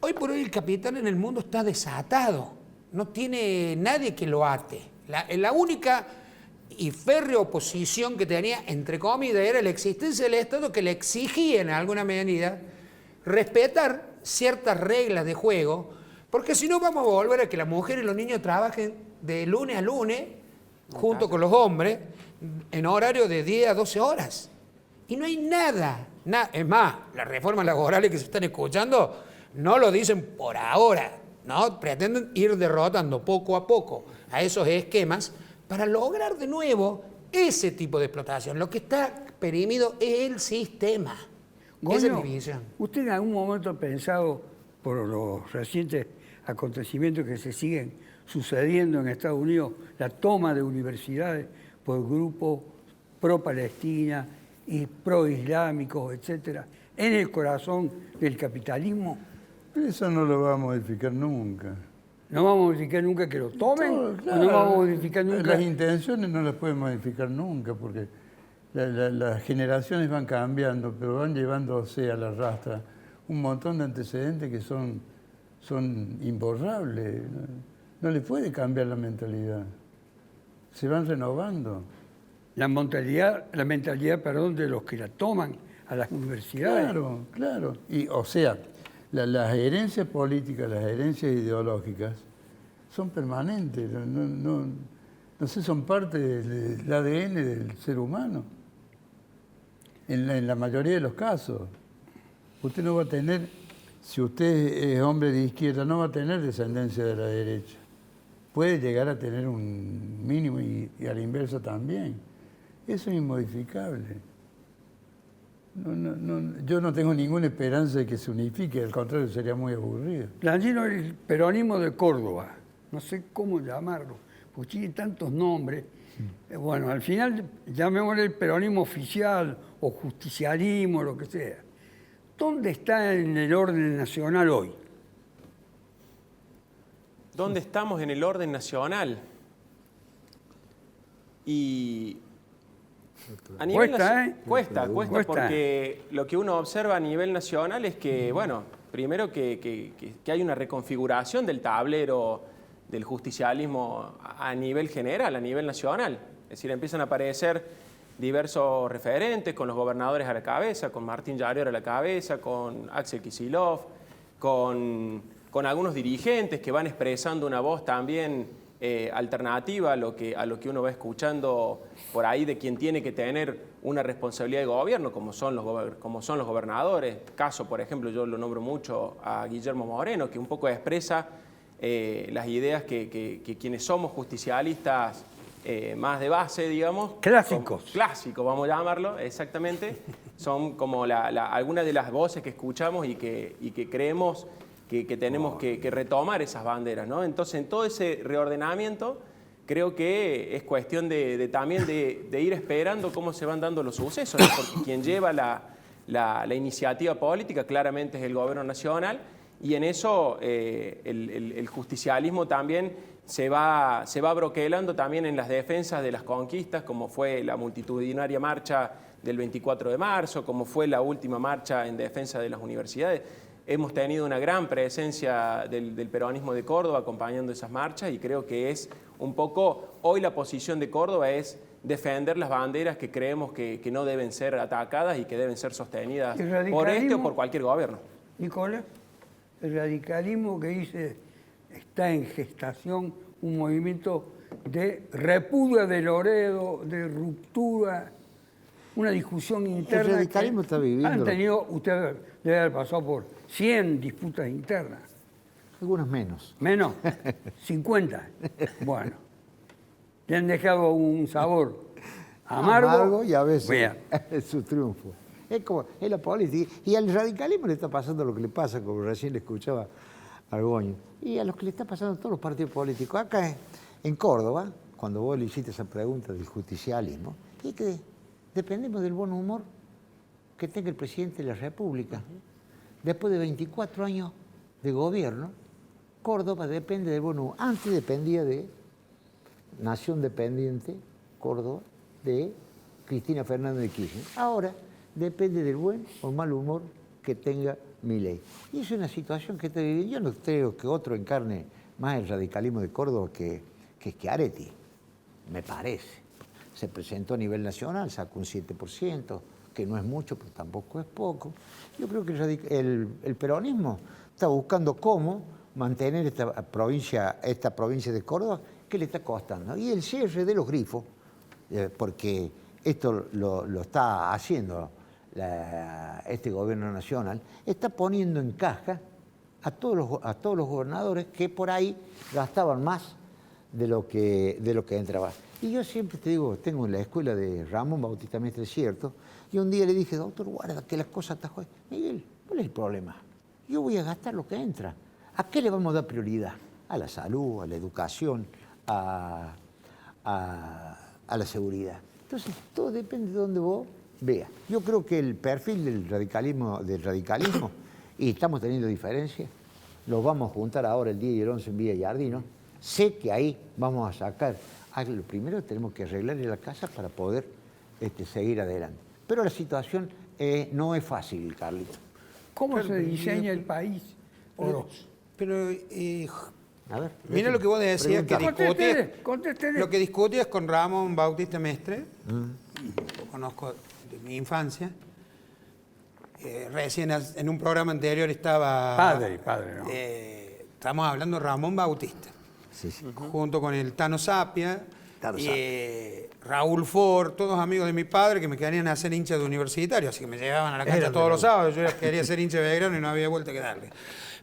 O: hoy por hoy el capital en el mundo está desatado, no tiene nadie que lo ate. La única y férrea oposición que tenía, entre comillas, era la existencia del Estado, que le exigía en alguna medida respetar ciertas reglas de juego, porque si no vamos a volver a que las mujeres y los niños trabajen de lunes a lunes, junto con los hombres, en horario de 10 a 12 horas. Y no hay nada. Es más, las reformas laborales que se están escuchando no lo dicen por ahora, ¿no? Pretenden ir derrotando poco a poco a esos esquemas para lograr de nuevo ese tipo de explotación. Lo que está perimido es el sistema. Esa es mi visión.
B: ¿Usted en algún momento ha pensado, por los recientes acontecimientos que se siguen sucediendo en Estados Unidos, la toma de universidades por grupos pro-Palestina y pro-islámicos, etcétera, en el corazón del capitalismo?
P: Eso no lo va a modificar nunca.
B: ¿No vamos a modificar nunca que lo tomen?
P: No, claro,
B: ¿O no vamos a modificar nunca?
P: Las intenciones no las pueden modificar nunca, porque las generaciones van cambiando, pero van llevándose a la rastra un montón de antecedentes que son imborrables. No le puede cambiar la mentalidad. Se van renovando.
B: La mentalidad, de los que la toman a las universidades.
P: Claro. Y, o sea, las herencias políticas, las herencias ideológicas son permanentes. No sé, son parte del ADN del ser humano. En la mayoría de los casos. Usted no va a tener, si usted es hombre de izquierda, no va a tener descendencia de la derecha. Puede llegar a tener un mínimo y a la inversa también. Eso es inmodificable. Yo no tengo ninguna esperanza de que se unifique, al contrario, sería muy aburrido.
B: El peronismo de Córdoba, no sé cómo llamarlo, porque tiene tantos nombres. Bueno, al final llamémosle el peronismo oficial o justicialismo, lo que sea. ¿Dónde está en el orden nacional hoy?
M: ¿Dónde estamos en el orden nacional? Y a nivel cuesta, porque lo que uno observa a nivel nacional es que, bueno, primero que hay una reconfiguración del tablero del justicialismo a nivel general, a nivel nacional. Es decir, empiezan a aparecer diversos referentes, con los gobernadores a la cabeza, con Martín Yarur a la cabeza, con Axel Kicillof, con algunos dirigentes que van expresando una voz también alternativa a lo que uno va escuchando por ahí de quien tiene que tener una responsabilidad de gobierno, como son los gobernadores. Caso, por ejemplo, yo lo nombro mucho a Guillermo Moreno, que un poco expresa las ideas que quienes somos justicialistas más de base, digamos.
B: Clásicos.
M: Clásicos, vamos a llamarlo, exactamente. Son como algunas de las voces que escuchamos y que creemos que tenemos que retomar esas banderas, ¿no? Entonces, en todo ese reordenamiento, creo que es cuestión también de ir esperando cómo se van dando los sucesos, ¿no? Porque quien lleva la iniciativa política claramente es el gobierno nacional, y en eso el justicialismo también se va broquelando también en las defensas de las conquistas, como fue la multitudinaria marcha del 24 de marzo, como fue la última marcha en defensa de las universidades. Hemos tenido una gran presencia del peronismo de Córdoba acompañando esas marchas, y creo que es un poco, hoy la posición de Córdoba es defender las banderas que creemos que no deben ser atacadas y que deben ser sostenidas por este o por cualquier gobierno.
B: Nicolás, el radicalismo que dice está en gestación, un movimiento de repudio de Loredo, de ruptura, una discusión interna.
N: El radicalismo está viviendo.
B: Han tenido, usted debe haber pasado por 100 disputas internas.
N: Algunos menos.
B: ¿Menos? 50. Bueno. Le han dejado un sabor amargo
N: y a veces es su triunfo. Es como, es la política. Y al radicalismo le está pasando lo que le pasa, como recién le escuchaba a Argoño. Y a los que le está pasando a todos los partidos políticos. Acá en Córdoba, cuando vos le hiciste esa pregunta del justicialismo, es que dependemos del buen humor que tenga el presidente de la República. Después de 24 años de gobierno, Córdoba depende del buen humor. Antes dependía de Nación Dependiente, Córdoba, de Cristina Fernández de Kirchner. Ahora depende del buen o mal humor que tenga Milei. Y es una situación que está viviendo. Yo no creo que otro encarne más el radicalismo de Córdoba que Schiaretti, me parece. Se presentó a nivel nacional, sacó un 7%, que no es mucho, pero tampoco es poco. Yo creo que el peronismo está buscando cómo mantener esta provincia de Córdoba, que le está costando. Y el cierre de los grifos, porque esto lo está haciendo este gobierno nacional, está poniendo en caja a todos los gobernadores que por ahí gastaban más de lo que entraba. Y yo siempre te digo, tengo en la escuela de Ramón Bautista Mestre, es cierto, y un día le dije, doctor, guarda que las cosas están jodidas. Miguel, ¿cuál es el problema? Yo voy a gastar lo que entra. ¿A qué le vamos a dar prioridad? A la salud, a la educación, a la seguridad. Entonces, todo depende de dónde vos veas. Yo creo que el perfil del radicalismo, y estamos teniendo diferencias, los vamos a juntar ahora el 10 y el 11 en Villa Giardino. Sé que ahí vamos a sacar. Lo primero tenemos que arreglarle la casa para poder seguir adelante. Pero la situación no es fácil, Carlito.
B: ¿Cómo se diseña el país?
O: A ver, mira lo que vos decías, lo que discutías con Ramón Bautista Mestre, lo conozco de mi infancia. Recién en un programa anterior estaba...
B: Padre, ¿no?
O: Estamos hablando de Ramón Bautista, junto con el Tano Sapia, Raúl Ford, todos amigos de mi padre que me querían hacer hincha de Universitario, así que me llevaban a la cancha todos los sábados. Yo quería ser hincha de Belgrano y no había vuelta que darle.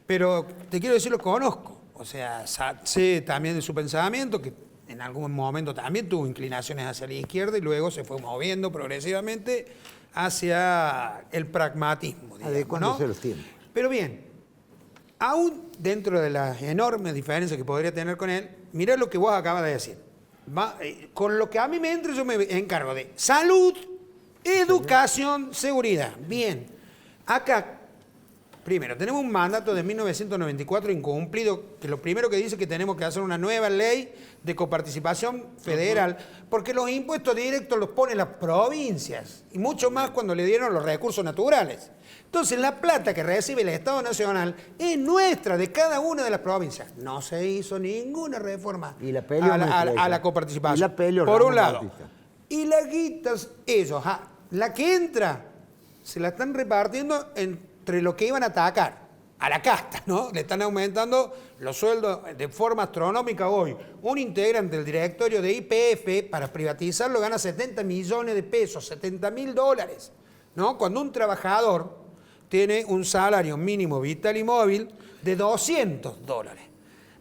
O: Pero te quiero decir, lo conozco. O sea, sé también de su pensamiento, que en algún momento también tuvo inclinaciones hacia la izquierda y luego se fue moviendo progresivamente hacia el pragmatismo, digamos, ¿no?
N: Se los tiempos.
O: Pero bien, aún dentro de las enormes diferencias que podría tener con él, mirá lo que vos acabas de decir. Con lo que a mí me entra, yo me encargo de salud, educación, seguridad. Bien, acá... Primero, tenemos un mandato de 1994 incumplido, que lo primero que dice es que tenemos que hacer una nueva ley de coparticipación federal, porque los impuestos directos los ponen las provincias, y mucho más cuando le dieron los recursos naturales. Entonces, la plata que recibe el Estado Nacional es nuestra, de cada una de las provincias. No se hizo ninguna reforma a la coparticipación, por un lado. Y las guitas, ellos, la que entra, se la están repartiendo entre lo que iban a atacar, a la casta, ¿no? Le están aumentando los sueldos de forma astronómica hoy. Un integrante del directorio de YPF, para privatizarlo, gana 70 millones de pesos, $70.000, ¿no? Cuando un trabajador tiene un salario mínimo vital y móvil de $200.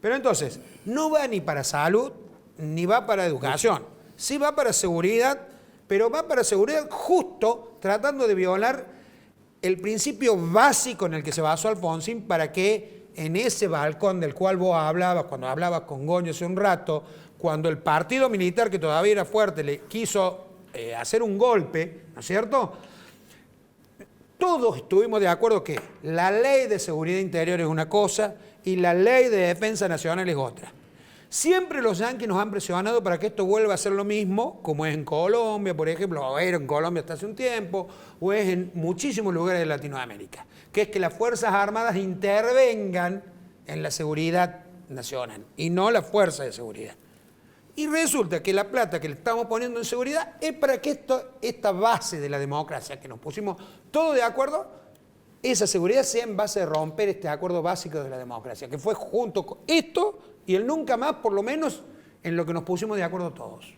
O: Pero entonces, no va ni para salud, ni va para educación. Sí va para seguridad, pero va para seguridad justo tratando de violar el principio básico en el que se basó Alfonsín para que en ese balcón del cual vos hablabas, cuando hablabas con Goño hace un rato, cuando el partido militar, que todavía era fuerte, le quiso hacer un golpe, ¿no es cierto? Todos estuvimos de acuerdo que la ley de seguridad interior es una cosa y la ley de defensa nacional es otra. Siempre los yanquis nos han presionado para que esto vuelva a ser lo mismo, como es en Colombia, por ejemplo, o era en Colombia hasta hace un tiempo, o es en muchísimos lugares de Latinoamérica, que es que las Fuerzas Armadas intervengan en la seguridad nacional y no la fuerza de seguridad. Y resulta que la plata que le estamos poniendo en seguridad es para que esta base de la democracia, que nos pusimos todos de acuerdo, esa seguridad sea en base de romper este acuerdo básico de la democracia, que fue junto con esto y el nunca más, por lo menos en lo que nos pusimos de acuerdo todos.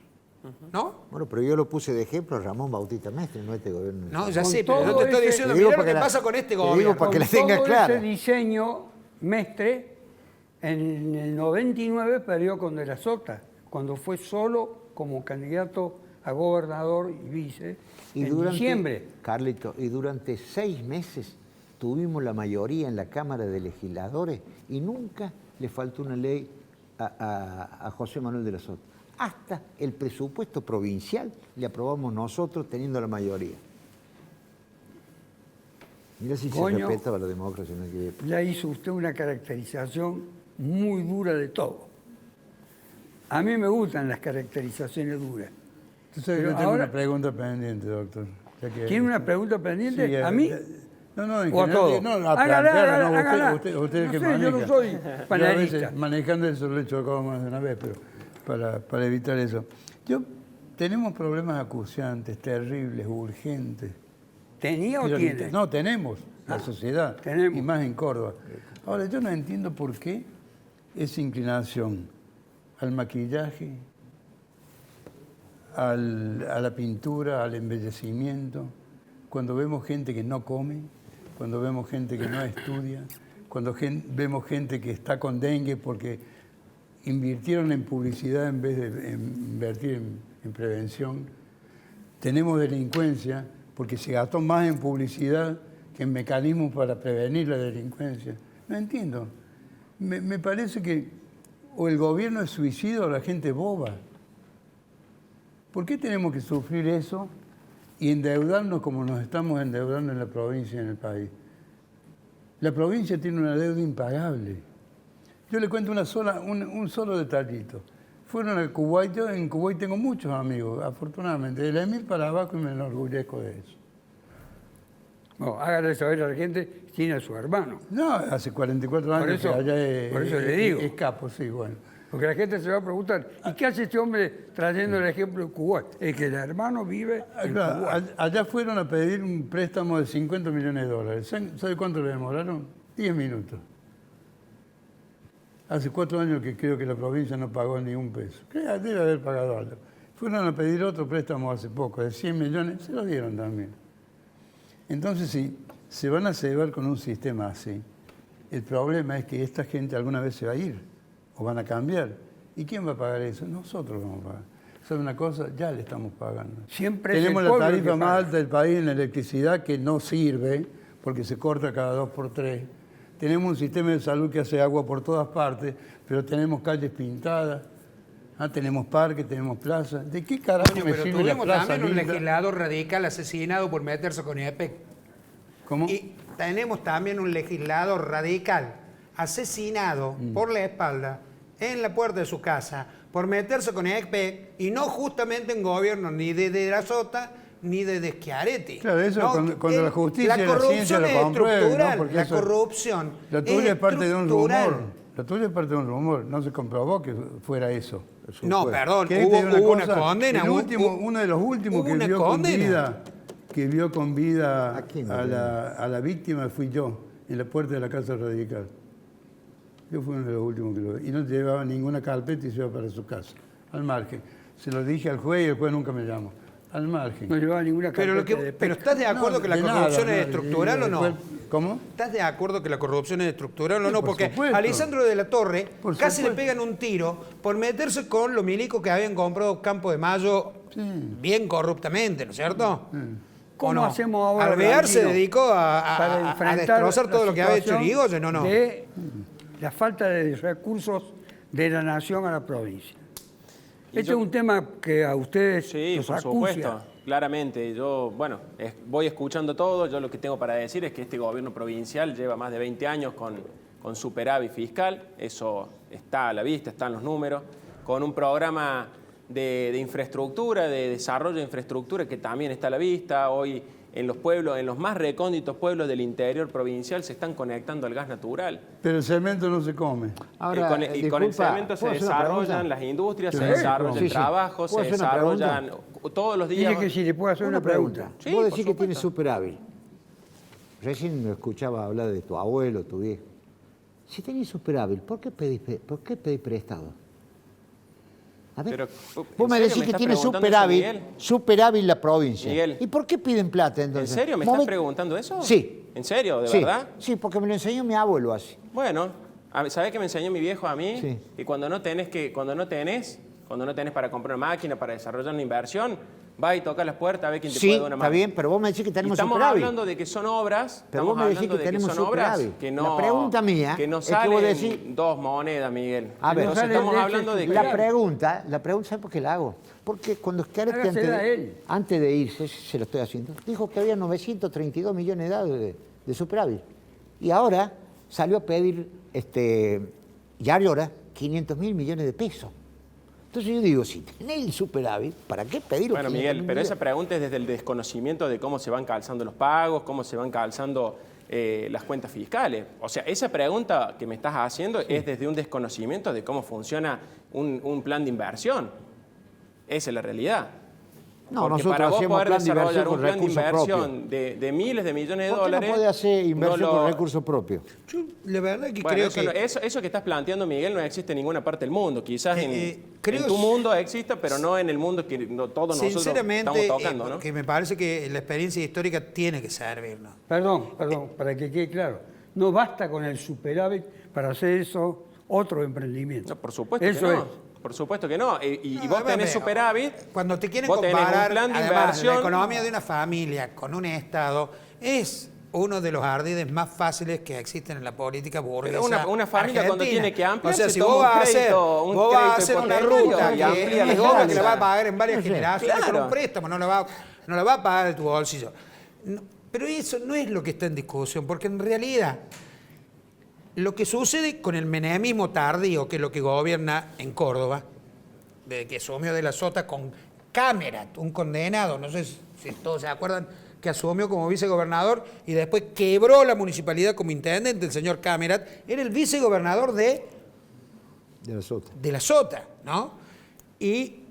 O: ¿No?
N: Bueno, pero yo lo puse de ejemplo a Ramón Bautista Mestre, no este gobierno.
O: No, ya sé, pero yo te estoy diciendo, mira lo que pasa con este gobierno.
N: Digo para que la tenga clara.
B: Ese diseño, Mestre, en el 99 perdió con De la Sota, cuando fue solo como candidato a gobernador y vice en diciembre.
N: Carlito, y durante 6 meses tuvimos la mayoría en la Cámara de Legisladores y nunca le faltó una ley a José Manuel De la Sota. Hasta el presupuesto provincial le aprobamos nosotros teniendo la mayoría. Mira si se respetaba la democracia en aquella época.
B: Ya hizo usted una caracterización muy dura de todo. A mí me gustan las caracterizaciones duras.
P: Entonces, yo tengo una pregunta pendiente, doctor.
B: ¿Tiene una pregunta pendiente?
P: Sí,
B: ¿A mí?
P: No, en
B: ¿O a todos?
P: No, a plantearla, usted
B: no
P: que
B: sé,
P: maneja.
B: yo no soy panelista.
P: Yo a veces, manejando eso lo he chocado más de una vez, pero para evitar eso. Tenemos problemas acuciantes, terribles, urgentes.
B: ¿Tenía o tiene?
P: No, tenemos, la sociedad,
B: tenemos.
P: y más en Córdoba. Ahora, yo no entiendo por qué esa inclinación al maquillaje, a la pintura, al embellecimiento, cuando vemos gente que no come, cuando vemos gente que no estudia, cuando vemos gente que está con dengue porque invirtieron en publicidad en vez de invertir en prevención. Tenemos delincuencia porque se gastó más en publicidad que en mecanismos para prevenir la delincuencia. No entiendo. Me parece que o el gobierno es suicida o la gente es boba. ¿Por qué tenemos que sufrir eso y endeudarnos como nos estamos endeudando en la provincia y en el país? La provincia tiene una deuda impagable. Yo le cuento un solo detallito. Fueron al Kuwait. Yo en Kuwait tengo muchos amigos, afortunadamente. Del Emir para abajo y me enorgullezco de eso.
B: No, hágale saber a la gente que tiene a su hermano.
P: No, hace 44 años
B: por eso,
P: que allá
B: por eso le digo.
P: Es capo, sí, bueno.
B: Porque la gente se va a preguntar, ¿y qué hace este hombre trayendo el ejemplo de Kuwait? Es que el hermano vive en Kuwait.
P: Allá fueron a pedir un préstamo de $50 millones. ¿Sabe cuánto le demoraron? 10 minutos. Hace 4 años que creo que la provincia no pagó ni un peso. Debe haber pagado algo. Fueron a pedir otro préstamo hace poco, de 100 millones, se lo dieron también. Entonces, si se van a cebar con un sistema así, el problema es que esta gente alguna vez se va a ir o van a cambiar. ¿Y quién va a pagar eso? Nosotros vamos a pagar. ¿Sabe una cosa? Ya le estamos pagando.
B: Siempre
P: tenemos la tarifa más alta del país en electricidad que no sirve porque se corta cada 2 por 3. Tenemos un sistema de salud que hace agua por todas partes, pero tenemos calles pintadas, tenemos parques, tenemos plazas. ¿De qué carajo me sirve la plaza
O: también
P: linda?
O: Un legislador radical asesinado por meterse con IEPEC.
P: ¿Cómo?
O: Y tenemos también un legislador radical asesinado por la espalda en la puerta de su casa por meterse con IEPEC y no justamente en gobierno ni de la Sota ni de Schiaretti.
P: Claro, eso
O: ¿no?
P: cuando la justicia y la ciencia lo comprueben, ¿no?
O: La corrupción
P: la tuya es parte de un rumor. La tuya es parte de un rumor. No se comprobó que fuera eso.
O: No, perdón, hubo una condena.
P: Uno de los últimos que vio con vida a la víctima fui yo, en la puerta de la Casa Radical. Yo fui uno de los últimos que lo vi. Y no llevaba ninguna carpeta y se iba para su casa, al margen. Se lo dije al juez y el juez nunca me llamó. Al margen.
B: No llevaba ninguna carpeta.
O: Pero ¿estás de acuerdo que la corrupción es estructural o no?
P: ¿Cómo?
O: ¿Estás de acuerdo que la corrupción es estructural o no? Porque a Lisandro de la Torre casi le pegan un tiro por meterse con los milicos que habían comprado Campo de Mayo bien corruptamente, ¿no es cierto?
B: ¿Cómo hacemos ahora?
O: Alvear se dedicó a destrozar todo lo que había hecho Irigoyen, ¿no?
B: De la falta de recursos de la nación a la provincia. Este es un tema que a ustedes los acucia.
M: Supuesto, claramente. Yo, voy escuchando todo. Yo lo que tengo para decir es que este gobierno provincial lleva más de 20 años con superávit fiscal. Eso está a la vista, están los números. Con un programa de infraestructura, de desarrollo de infraestructura que también está a la vista. Hoy en los pueblos, en los más recónditos pueblos del interior provincial se están conectando al gas natural.
P: Pero el cemento no se come.
N: Ahora,
M: con el cemento se desarrollan las industrias, se desarrollan trabajos, se desarrollan todos los días.
B: Dice que si le puedo hacer una pregunta.
N: Sí, vos decís que tienes superávit. Recién me escuchaba hablar de tu abuelo, tu viejo. Si tenés superávit, ¿por qué pedís prestado? A ver,
M: Pero,
N: vos me decís que tiene superávit la provincia.
M: Miguel.
N: ¿Y por qué piden plata entonces?
M: ¿En serio me estás preguntando eso?
N: Sí.
M: ¿En serio? ¿De verdad?
N: Sí, porque me lo enseñó mi abuelo así.
M: Bueno, ¿sabés qué me enseñó mi viejo a mí?
N: Sí.
M: Que cuando no tenés para comprar una máquina, para desarrollar una inversión, va y toca las puertas a ver quién te puede dar una mano.
N: Está bien, pero vos me decís que tenemos
M: estamos
N: superávit.
M: hablando de que son obras,
N: pero vos me decís que tenemos superávit.
M: La
N: pregunta mía
M: que no
N: es que
M: salen
N: vos decís,
M: dos monedas, Miguel.
N: A ver,
M: entonces estamos hablando de que...
N: La pregunta, ¿sabes por qué la hago? Porque cuando Schiaretti antes de irse, se lo estoy haciendo, dijo que había 932 millones de superávit. Y ahora salió a pedir, y ahora, 500.000 millones de pesos. Entonces yo digo, si tenés el superávit, ¿para qué pedirlo?
M: Bueno, Miguel, pero esa pregunta es desde el desconocimiento de cómo se van calzando los pagos, cómo se van calzando las cuentas fiscales. O sea, esa pregunta que me estás haciendo es desde un desconocimiento de cómo funciona un plan de inversión. Esa es la realidad.
N: No,
M: porque
N: nosotros
M: para vos
N: hacemos
M: poder
N: plan de inversión
M: desarrollar un plan de inversión de miles de millones de dólares...
N: ¿Por qué no puede hacer inversión con recursos propios?
O: Yo, la verdad que
M: bueno,
O: creo que...
M: Eso que estás planteando, Miguel, no existe en ninguna parte del mundo. Quizás en tu mundo exista, pero no en el mundo que todos nosotros estamos tocando, ¿no?
O: Porque me parece que la experiencia histórica tiene que servirnos.
B: Perdón, para que quede claro. No basta con el superávit para hacer eso otro emprendimiento.
M: No, por supuesto
B: eso
M: que no. Por supuesto que no. Y vos tenés superávit.
O: Cuando te quieren
M: vos tenés
O: comparar,
M: un plan de
O: además,
M: inversión.
O: la economía de una familia con un Estado es uno de los ardides más fáciles que existen en la política burguesa.
M: Pero una familia cuando tiene que ampliar,
O: o sea, si vos vas a hacer una ruta que es obvio que la vas a pagar en varias generaciones con un préstamo, no la va a pagar de tu bolsillo. No, pero eso no es lo que está en discusión, porque en realidad lo que sucede con el menemismo tardío, que es lo que gobierna en Córdoba, desde que asumió de la Sota con Camerat, un condenado, no sé si todos se acuerdan, que asumió como vicegobernador y después quebró la municipalidad como intendente, el señor Camerat, era el vicegobernador de la Sota, ¿no? Y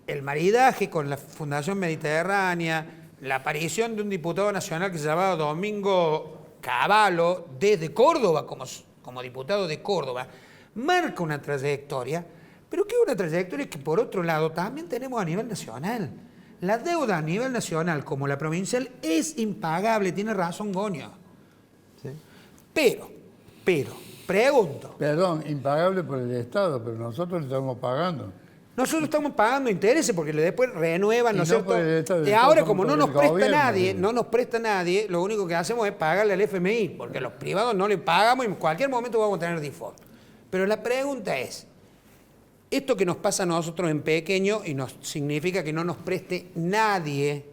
O: el maridaje con la Fundación Mediterránea, la aparición de un diputado nacional que se llamaba Domingo Cavallo, desde Córdoba, como diputado de Córdoba, marca una trayectoria, pero que es una trayectoria que por otro lado también tenemos a nivel nacional. La deuda a nivel nacional como la provincial es impagable, tiene razón Goño.
P: ¿Sí?
O: Pero, pregunto.
P: Perdón, impagable por el Estado, pero nosotros le estamos pagando.
O: Nosotros estamos pagando intereses porque después renuevan, ¿no es cierto?
P: Y
O: ahora, como no nos presta nadie, lo único que hacemos es pagarle al FMI, porque a los privados no le pagamos y en cualquier momento vamos a tener default. Pero la pregunta es, esto que nos pasa a nosotros en pequeño y nos significa que no nos preste nadie,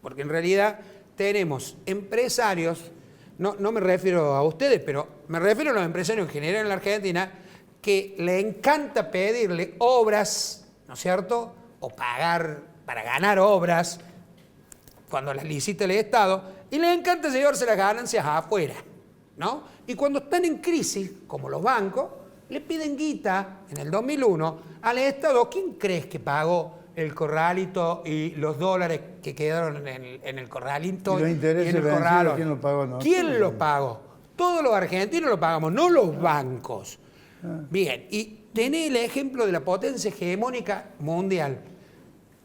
O: porque en realidad tenemos empresarios, no me refiero a ustedes, pero me refiero a los empresarios en general en la Argentina, que le encanta pedirle obras, ¿no es cierto?, o pagar para ganar obras cuando las licita el Estado, y le encanta llevarse las ganancias afuera, ¿no? Y cuando están en crisis, como los bancos, le piden guita en el 2001 al Estado. ¿Quién crees que pagó el corralito y los dólares que quedaron en el corralito?
P: ¿Y los intereses
O: y en el corralo?
P: ¿Quién lo pagó? No,
O: ¿Quién lo pagó? Todos los argentinos lo pagamos, no los bancos. Bien, y tenés el ejemplo de la potencia hegemónica mundial.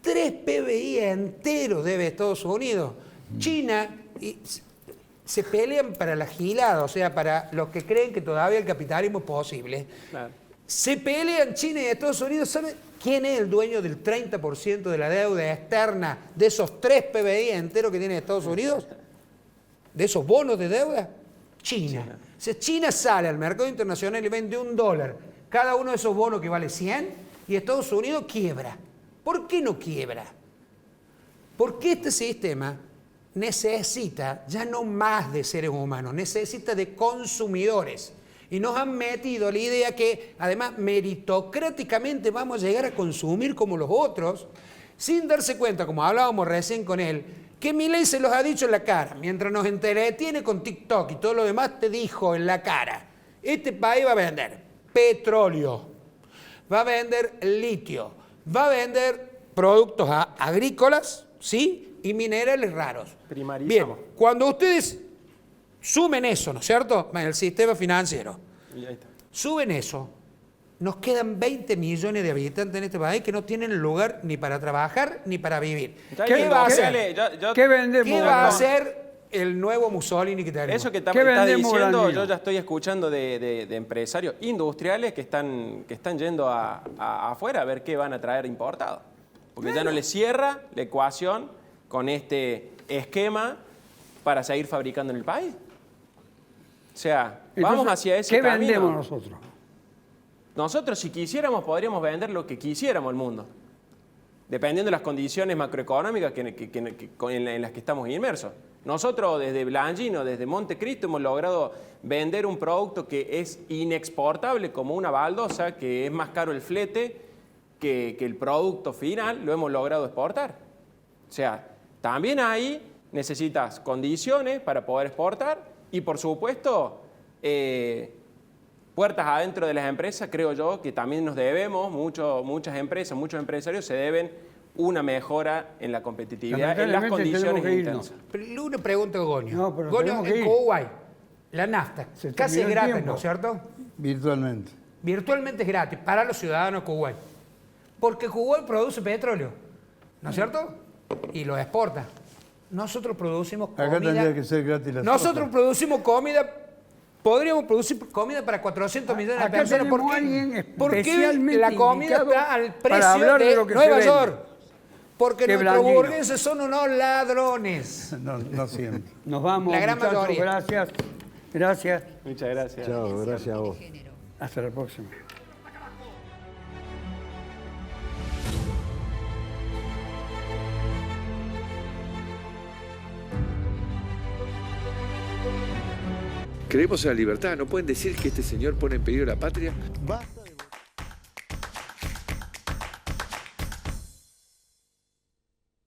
O: 3 PBI enteros debe Estados Unidos. China se pelean para la gilada, o sea, para los que creen que todavía el capitalismo es posible. Claro. Se pelean China y Estados Unidos. ¿Sabe quién es el dueño del 30% de la deuda externa de esos 3 PBI enteros que tiene Estados Unidos? ¿De esos bonos de deuda? China. O sea, China sale al mercado internacional y vende $1 cada uno de esos bonos que vale 100 y Estados Unidos quiebra. ¿Por qué no quiebra? Porque este sistema necesita ya no más de seres humanos, necesita de consumidores. Y nos han metido la idea que además meritocráticamente vamos a llegar a consumir como los otros, sin darse cuenta, como hablábamos recién con él, que Milei se los ha dicho en la cara, mientras nos entretiene con TikTok y todo lo demás, te dijo en la cara, este país va a vender petróleo, va a vender litio, va a vender productos agrícolas, ¿sí? Y minerales raros. Bien, cuando ustedes sumen eso, ¿no es cierto? En el sistema financiero, suben eso, nos quedan 20 millones de habitantes en este país que no tienen lugar ni para trabajar ni para vivir. ¿Qué va a hacer?
B: ¿Qué vendemos?
O: ¿Qué va a hacer el nuevo Mussolini que tenemos?
M: Eso que estás diciendo, yo ya estoy escuchando de empresarios industriales que están yendo afuera a ver qué van a traer importado. Porque ya no les cierra la ecuación con este esquema para seguir fabricando en el país. O sea, vamos hacia ese camino.
B: ¿Qué vendemos nosotros?
M: Nosotros, si quisiéramos, podríamos vender lo que quisiéramos al mundo, dependiendo de las condiciones macroeconómicas en las que estamos inmersos. Nosotros desde Blangino, desde Montecristo, hemos logrado vender un producto que es inexportable como una baldosa, que es más caro el flete que el producto final, lo hemos logrado exportar. O sea, también ahí necesitas condiciones para poder exportar y, por supuesto, puertas adentro de las empresas. Creo yo que también nos debemos, muchas empresas, muchos empresarios se deben una mejora en la competitividad, en las condiciones intensas.
O: Pero una pregunta, Goño.
B: No, pero
O: Goño, en Kuwait, la nafta, casi es gratis, ¿no es cierto?
P: Virtualmente.
O: Virtualmente es gratis para los ciudadanos de Kuwait. Porque Kuwait produce petróleo, ¿no es cierto? Y lo exporta. Nosotros producimos comida.
P: Acá tendría que ser gratis la
O: Nosotros producimos comida. Podríamos producir comida para 400 millones de personas. Porque la comida está al precio de Nueva York. Porque nuestros burgueses son unos ladrones.
P: No siempre.
B: Nos vamos,
O: la gran mayoría.
B: Gracias. Gracias.
M: Muchas gracias.
N: Chao, gracias a vos.
B: Hasta la próxima.
A: Creemos en la libertad. ¿No pueden decir que este señor pone en peligro la patria?
N: Basta.